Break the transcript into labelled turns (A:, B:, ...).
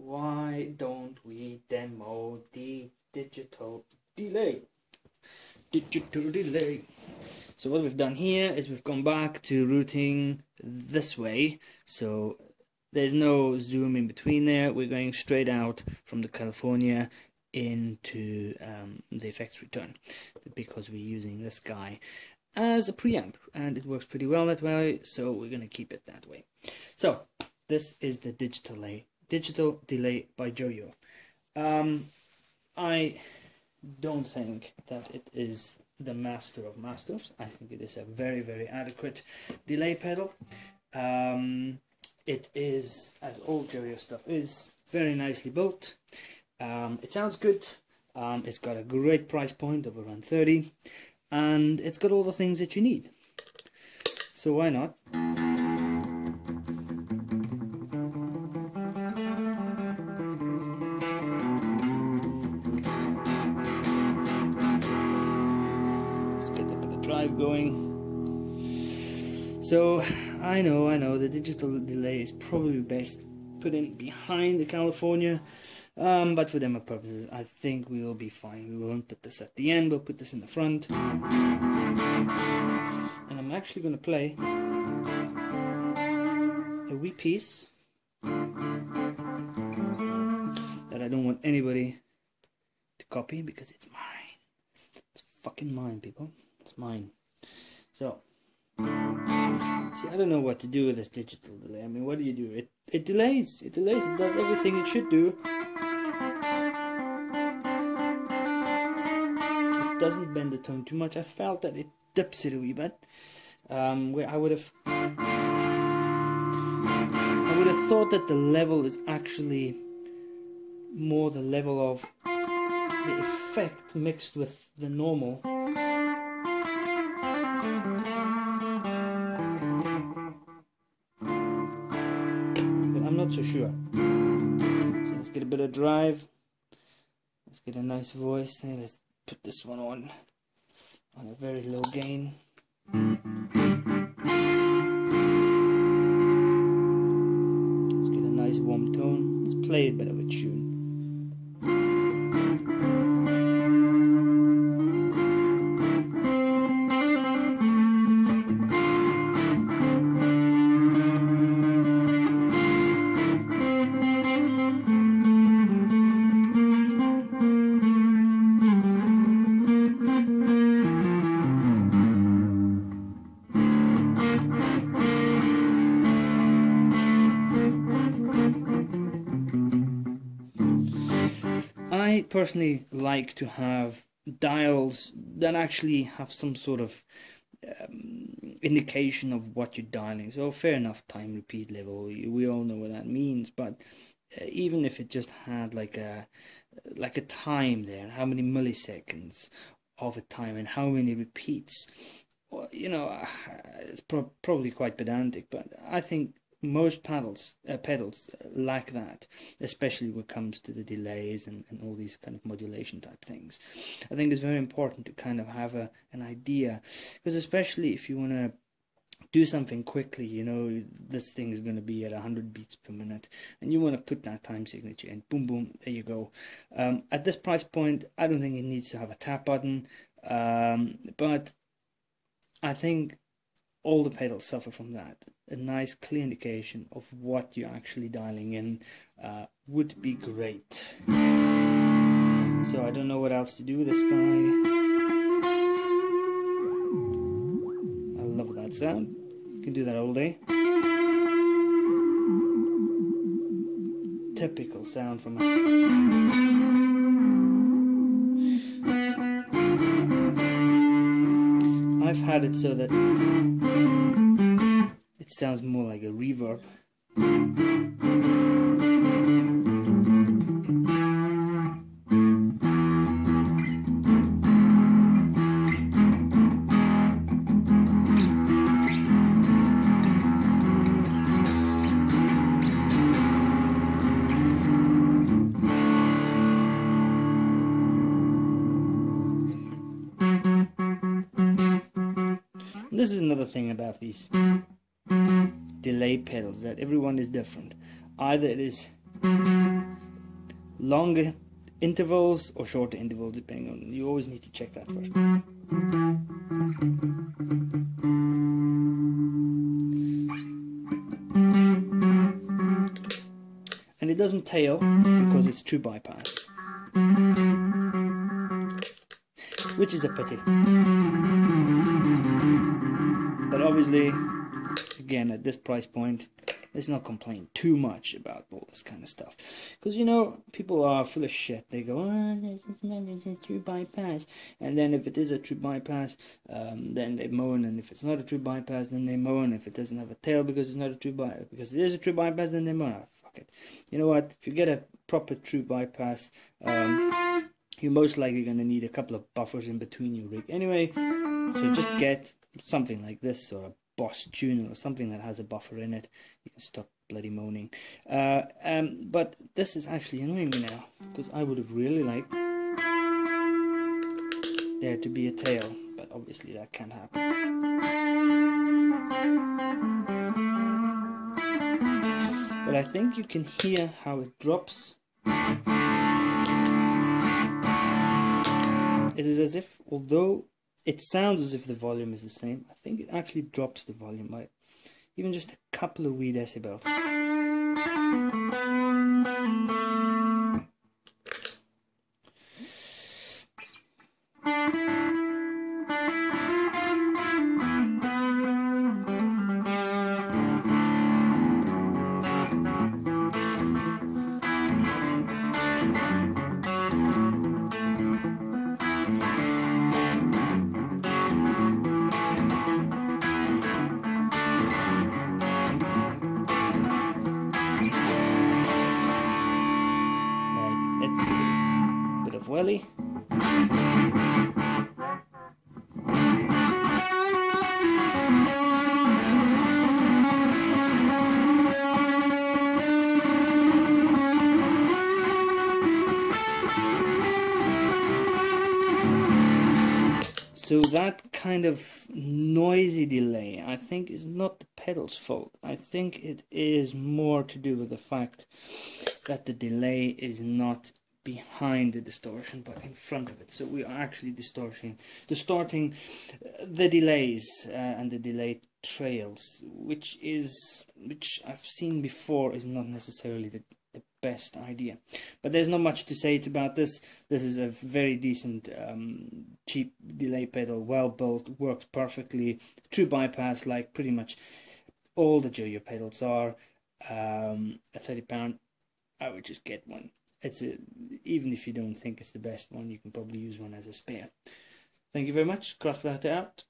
A: Why don't we demo the digital delay? Digital delay. So what we've done here is we've gone back to routing this way. So there's no zoom in between there. We're going straight out from the California into the effects return because we're using this guy as a preamp and it works pretty well that way, so we're going to keep it that way. So this is the digital delay by Joyo. I don't think that it is the master of masters. I think it is a very, very adequate delay pedal. It is, as all Joyo stuff is, very nicely built. It sounds good. It's got a great price point of around 30, and it's got all the things that you need. So why not? Let's get a bit of drive going. So I know the digital delay is probably best put in behind the California, but for demo purposes I think we will be fine. We won't put this at the end, we'll put this in the front, and I'm actually going to play a wee piece that I don't want anybody to copy because it's mine. It's fucking mine, people. It's mine. So see, I don't know what to do with this digital delay. I mean, what do you do? It delays. It does everything it should do. It doesn't bend the tone too much. I felt that it dips it a wee bit. Where I would have thought that the level is actually more the level of the effect mixed with the normal. I'm not so sure. So let's get a bit of drive. Let's get a nice voice there. Let's put this one on a very low gain. Let's get a nice warm tone. Let's play a bit of a tune. I personally like to have dials that actually have some sort of indication of what you're dialing. So fair enough, time repeat level, we all know what that means, but even if it just had like a time there, how many milliseconds of a time and how many repeats, you know, it's probably quite pedantic, but I think most pedals lack that, especially when it comes to the delays and all these kind of modulation type things. I think it's very important to kind of have an idea, because especially if you want to do something quickly, you know, this thing is going to be at 100 beats per minute, and you want to put that time signature in, boom, boom, there you go. At this price point, I don't think it needs to have a tap button, but I think all the pedals suffer from that. A nice clear indication of what you're actually dialing in would be great. So I don't know what else to do with this guy. I love that sound. You can do that all day. Typical sound from I've had it so that it sounds more like a reverb. This is another thing about these delay pedals, that everyone is different. Either it is longer intervals or shorter intervals, depending on, you always need to check that first. And it doesn't tail because it's true bypass, which is a pity. But obviously, again, at this price point, let's not complain too much about all this kind of stuff, because you know, people are full of shit. They go, oh, it's a true bypass, and then if it is a true bypass, then they moan, and if it's not a true bypass, then they moan. If it doesn't have a tail because it's not a true bypass, because it is a true bypass, then they moan. Oh, fuck it. You know what? If you get a proper true bypass, you're most likely going to need a couple of buffers in between your rig anyway, so just get something like this, or a Boss tuner or something that has a buffer in it. You can stop bloody moaning. But this is actually annoying me now, because I would have really liked there to be a tail, but obviously that can't happen. But I think you can hear how it drops. It is as if, although it sounds as if the volume is the same, I think it actually drops the volume by even just a couple of wee decibels. Welly. So that kind of noisy delay, I think, is not the pedal's fault. I think it is more to do with the fact that the delay is not behind the distortion but in front of it. So we are actually distorting the delays and the delay trails, which I've seen before is not necessarily the best idea. But there's not much to say about this. This is a very decent cheap delay pedal, well built, works perfectly, true bypass like pretty much all the Joyo pedals are. A £30, I would just get one. Even if you don't think it's the best one, you can probably use one as a spare. Thank you very much. Kraft that out.